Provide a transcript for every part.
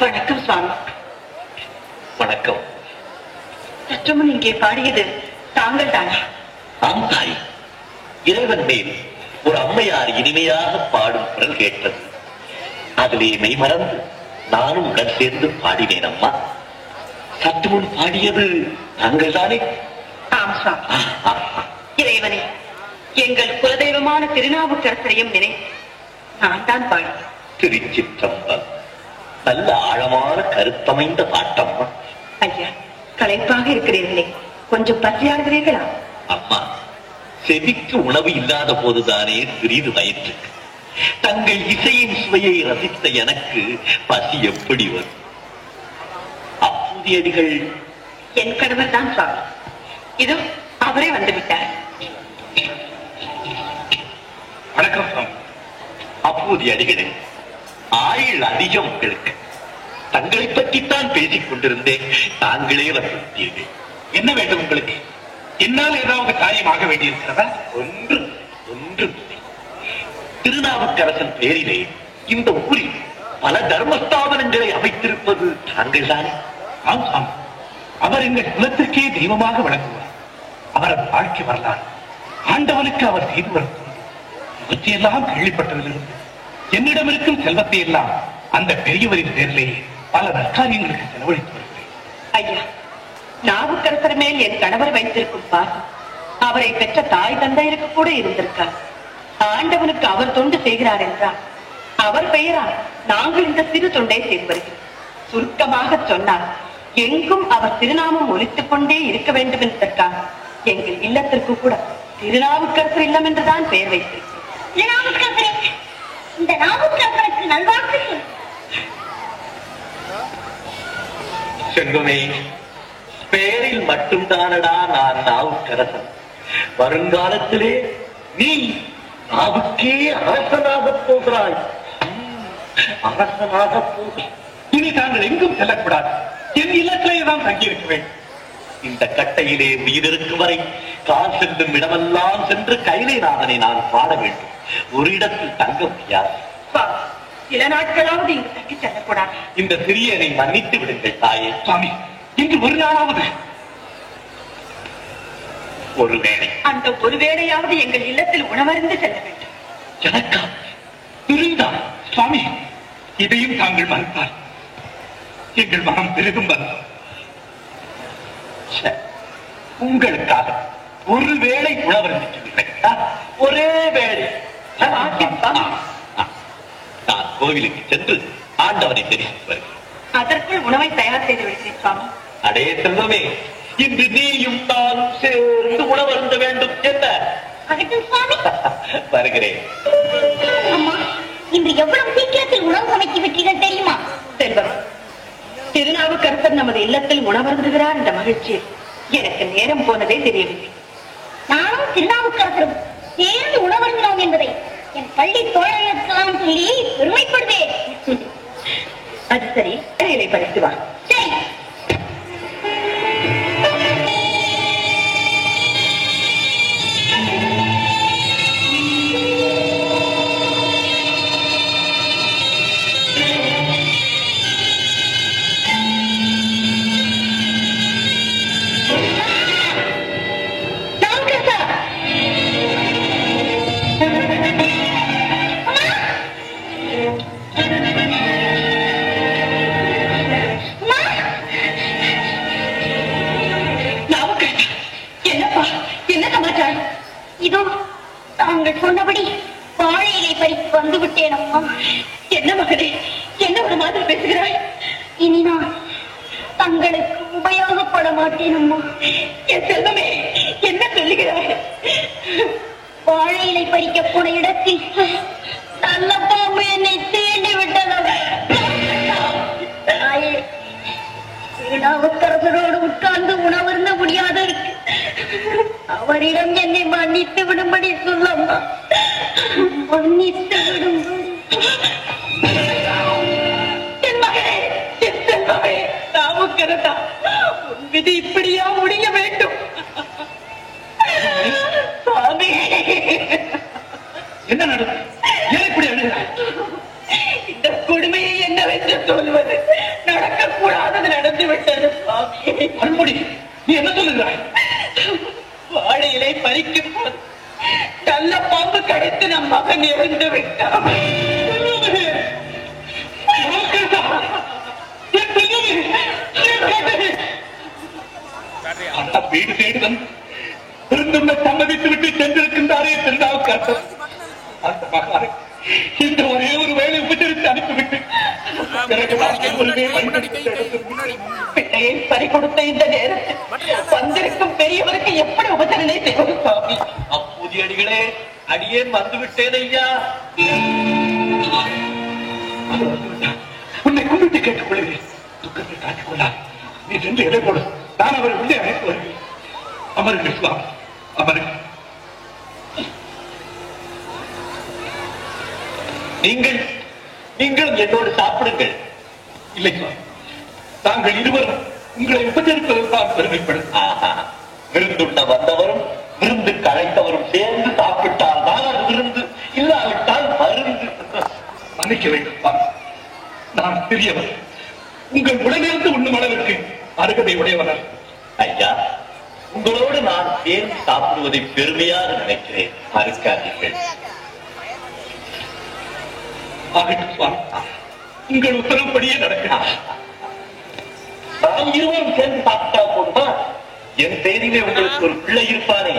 வணக்கம் சுவாமி. வணக்கம். சற்றுமுன் இங்கே பாடியது தாங்கள் தானா? ஆம் தாய். இறைவன் மேல் ஒரு அம்மையார் இனிமையாக பாடும் குரல் கேட்டது. அதிலே மெய் மறந்து நானும் உடன் சேர்ந்து பாடினேன் அம்மா. சற்று முன் பாடியது தாங்கள் தானே? ஆம் சுவாமி. இறைவனே, எங்கள் குலதெய்வமான திருநாவுக்கரசரையும் நினை நான் தான் பாடி. திருச்சிற்றம்பலம். நல்ல ஆழமான கருத்தமைந்த பாட்டம்மா. ஐயா, களைப்பாக இருக்கிறீர்களே, கொஞ்சம் பசியாகிறீர்களா? அம்மா, செவிக்கு உணவு இல்லாத போதுதானே சிறிது வயிற்றுக்கு. தங்கள் இசையின் சுவையை ரசித்த எனக்கு பசி எப்படி வரும்? அப்பூதியடிகள் என் கணவர் தான் சுவாமி. இதோ அவரே வந்துவிட்டார். வணக்கம் சுவாமி. அப்பூதிய அடிகளே, ஆயுள் அதிகம் உங்களுக்கு. தங்களை பற்றித்தான் பேசிக் கொண்டிருந்தேன், தாங்களே வந்துவிட்டீர்கள். என்ன வேண்டும் உங்களுக்கு? என்னால் ஏதாவது காரியமாக வேண்டியிருக்கிறதா? ஒன்று திருநாவுக்கரசன் பேரிலே இந்த ஊரில் பல தர்மஸ்தாபனங்களை அமைத்திருப்பது தாங்கள் தானே? ஆம் சாமி. அவர் எங்கள் குலத்திற்கே தெய்வமாக விளங்குவார். அவரது வாழ்க்கை வரலாறு, ஆண்டவனுக்கு அவர் செய்து வரும் இவற்றையெல்லாம் கேள்விப்பட்டதிலிருந்து என்னிடம் இருக்கும் செல்வத்தை எல்லாம் அந்த பெரியவரின் பேரிலேயே பல நற்காரியங்களுக்கு செலவழித்து வருகிறேன். ஐயா, நாவுக்கரசர் மேல் என் கணவர் வைத்திருக்கும் பாசம் அவரை பெற்ற தாய் தந்தையருக்கு கூட இருந்திருக்கார். ஆண்டவனுக்கு அவர் தொண்டு செய்கிறார் என்றால் அவர் பெயரால் நாங்கள் இந்த சிறு தொண்டை செய்து வருகிறோம். சுருக்கமாக சொன்னால், எங்கும் அவர் திருநாமம் ஒலித்துக் கொண்டே இருக்க வேண்டும் என்பதற்காக எங்கள் இல்லத்திற்கு கூட திருநாவுக்கரசர் இல்லம் என்றுதான் பெயர் வைத்திருக்கிறோம். இந்த நாவுக்கரசருக்கு நல்வாழ்த்து செல்வமே, பெயரில் மட்டும்தானடா நான் நாவுக்கரசன். வருங்காலத்திலே நீ நாவுக்கே அரசனாக போகிறாய். அரசனாக போகிறாய். இனி தாங்கள் எங்கும் செல்லக்கூடாது. என் இல்லத்திலேயே தான் தங்கியிருக்க வேண்டும். இந்த கட்டையிலே உயிரிருக்கும் வரை கால் செல்லும் இடமெல்லாம் சென்று கைலைநாதனை நான் பாட வேண்டும். ஒரு இடத்தில் தங்க முடியாது. சில நாட்களாவது இங்கு தங்கி செல்லக்கூடாது. இந்த சிறியனை மன்னித்து விடுங்கள் தாயே. சுவாமி, இன்று ஒரு நாளாவது, ஒருவேளை, அந்த ஒருவேளையாவது எங்கள் இல்லத்தில் உணவருந்து செல்ல வேண்டும். எனக்கா இருந்தா? சுவாமி, இதையும் தாங்கள் மறுத்தால் எங்கள் மனம் பெருகும் வருத்தம். உங்களுக்காக ஒருவேளை உணவருந்திக்கவில்லை, ஒரே வேளை நான் கோவிலுக்கு சென்று ஆண்டவனை தெரிவித்து வருகிறேன். அதற்குள் உணவை தயார் செய்து விடுகிறேன் சுவாமி. அடே செல்வமே, இன்று நீயும் நானும் சேர்ந்து உணவருந்த வேண்டும். என்ன வருகிறேன். அம்மா, இன்று எவ்வளவு சீக்கிரத்தில் உணவு சமைத்து விட்டீர்கள் தெரியுமா? செல்வம், திருநாவுக்கரசர் நமது இல்லத்தில் உணவருந்துகிறார் என்ற மகிழ்ச்சியில் எனக்கு நேரம் போனதே தெரியவில்லை. நானும் திருநாவுக்கரசரும் சேர்ந்து உணவருந்தினோம் என்பதை என் பள்ளி தோழர்களுக்கெல்லாம் சொல்லி பெருமைப்படுவேன். அது சரி, இலை பறித்து வா. சரி. இதோ தாங்கள் சொன்னபடி வாழையிலை பறித்து வந்து விட்டேன் அம்மா. என்ன மகளே, என்ன ஒரு மாதிரி பேசுகிறாய்? இனி நான் தங்களுக்கு உபயோகப்பட மாட்டேன் அம்மா. என் செல்வமே, என்ன சொல்லுகிறாய்? வாழையிலை பறிக்க போன இடத்தில் நல்ல பாம்பு என்னை தீண்டி விட்டது. திருநாவுக்கரசரோடு உட்கார்ந்து உணவருந்த முடியாத இருக்கு. அவரிடம் என்னை மன்னித்து விடும்படி சொல்லம்மா. மன்னித்து விடும்படி. என் மகனே, என் செல்வமே, நாவுக்கரசா, உன் விதி இப்படியா முடிய வேண்டும்? சுவாமி, என்ன நடக்கும்? ஏன் இப்படி அழுகிறாய்? இந்த கொடுமையை என்னவென்று சொல்வது? கூடாதது நடந்து விட்டது சுவாமி. அருள்மொழி, நீ என்ன சொல்லுகிறாய்? வாழை இலை பறிக்கும் போது நல்ல பாம்பு கடித்து நம் மகன் இறந்து விட்டான். வீடு தேடுதல் விருந்துண்ண சம்மதித்து விட்டு சென்றிருக்கின்றாரே திருநாவுக்கரசர். அந்த மகாரை இந்த ஒரே ஒரு வேலை உபச்சரித்து அனுப்பிவிட்டு பிள்ளையை பறி கொடுத்த இந்த நேரத்தில் வந்திருக்கும் பெரியவருக்கு எப்படி உபச்சரணை செய்வது சுவாமி? அப்போதைய அடிகளே, அடியேன் வந்துவிட்டேன் ஐயா. உன்னை கும்பிட்டு கேட்டுக் கொள்கிறேன். துக்கத்தை தாக்கிக் கொண்டார். நீ சென்று எடை போடு. நான் அவரை உள்ளே அழைத்து வருகிறேன். அமருங்கள் சுவாமி, அமருங்கள். நீங்கள் என்னோடு சாப்பிடுங்கள். இல்லை சுவாமி, நாங்கள் இருவரும் உங்களை உபச்சரிப்பதற்காக பெருமைப்படும். விருந்துண்ண வந்தவரும் விருந்துக்கு அழைத்தவரும் சேர்ந்து சாப்பிட்டால் தான் அது விருந்து, இல்லாவிட்டால் மருந்து. மன்னிக்க வேண்டும் சுவாமி, நான் பெரியவர். உங்கள் உடனிருந்து உண்ணும் அளவிற்கு அருகதை உடையவனர். ஐயா, உங்களோடு நான் சேர்ந்து சாப்பிடுவதை பெருமையாக நினைக்கிறேன். மறுக்காதீர்கள். ஆகட்டும் சுவாமி, உங்கள் உத்தரவுப்படியே நடக்கிறார். நாம் இருவரும் சேர்ந்து சாப்பிட்டா போதுமா? என் பேரிலே உங்களுக்கு ஒரு பிள்ளை இருப்பானே,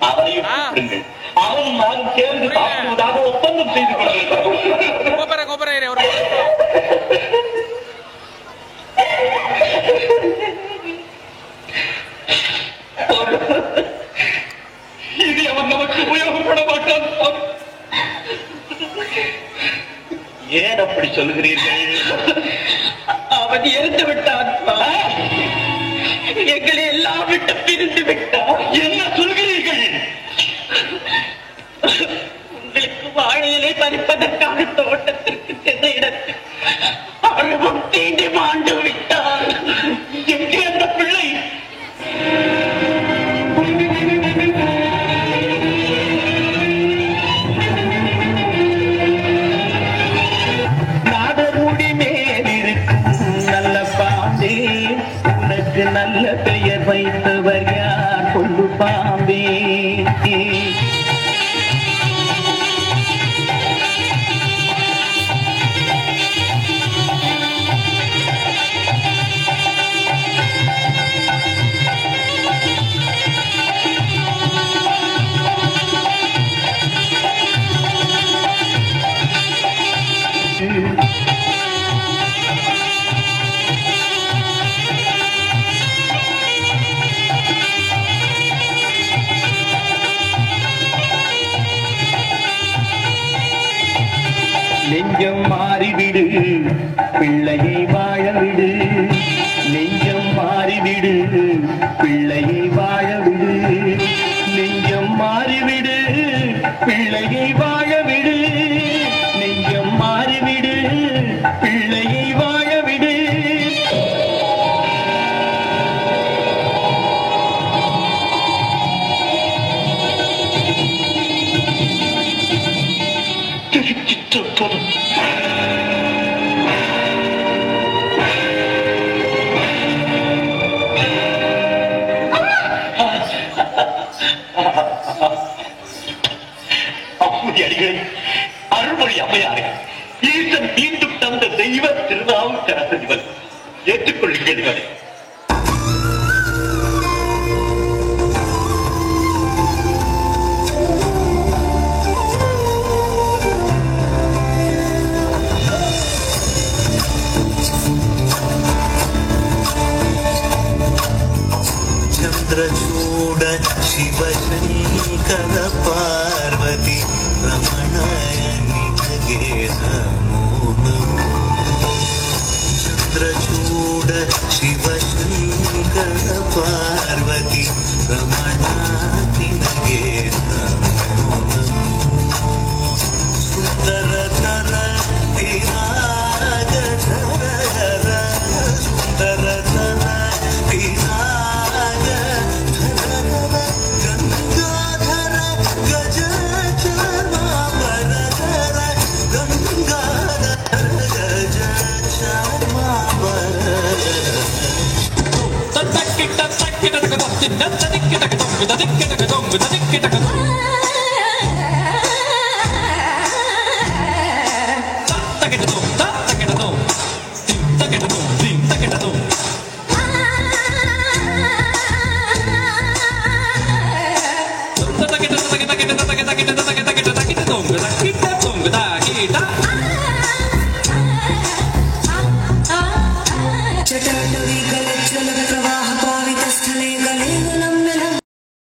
அவரையும் கூப்பிடுங்கள். அவன் நானும் சேர்ந்து சாப்பிடுவதாக ஒப்பந்தம் செய்து கொள்கிறேன். இது அவன் நமக்கு உபயோகப்பட மாட்டான். ஏன் அப்படி சொல்லுகிறீர்கள்? அவன் இறந்து விட்டான். எங்களை எல்லாம் விட்டு பிரிந்து விட்டான். என்ன சொல்கிறீர்கள்? உங்களுக்கு வாழையிலை பறிப்பதற்காக தோட்டத்திற்கு சென்ற இடத்தில் அருவம் தீண்டி மாண்டு விட்டான். எங்கே அந்த பிள்ளை? நாடமுடி மேலிருக்கும் நல்ல பாம்பே, உனக்கு நல்ல பெயர் வைத்தவர் யார் சொல்லு பாம்பே. நெஞ்சம் மாறிவிடு, பிள்ளையை வாழவிடு. நெஞ்சம் மாறிவிடு, பிள்ளையை வாழவிடு. நெஞ்சம் மாறிவிடு, பிள்ளையை வாழவிடு. நெஞ்சம் மாறிவிடு, பிள்ளையை வாழவிடு. அப்படி அடிகளை அருள்மொழி அம்மையாரே, ஈசன் மீண்டும் தந்த தெய்வ திருநாவுக்கரசர் இவர். ஏற்றுக்கொள்ளுங்கள் இவரை. चंद्रचूड शिवशंकर पार्वती रमणाय निधगे नमो नमो. चंद्रचूड शिवशंकर पार्वती रमणाय निधगे नमो नमो. सुंदरतर विराग धर सुंदरतर विराग गंगाधर गज चर्मांबर गंगाधर गज चर्मांबर Kita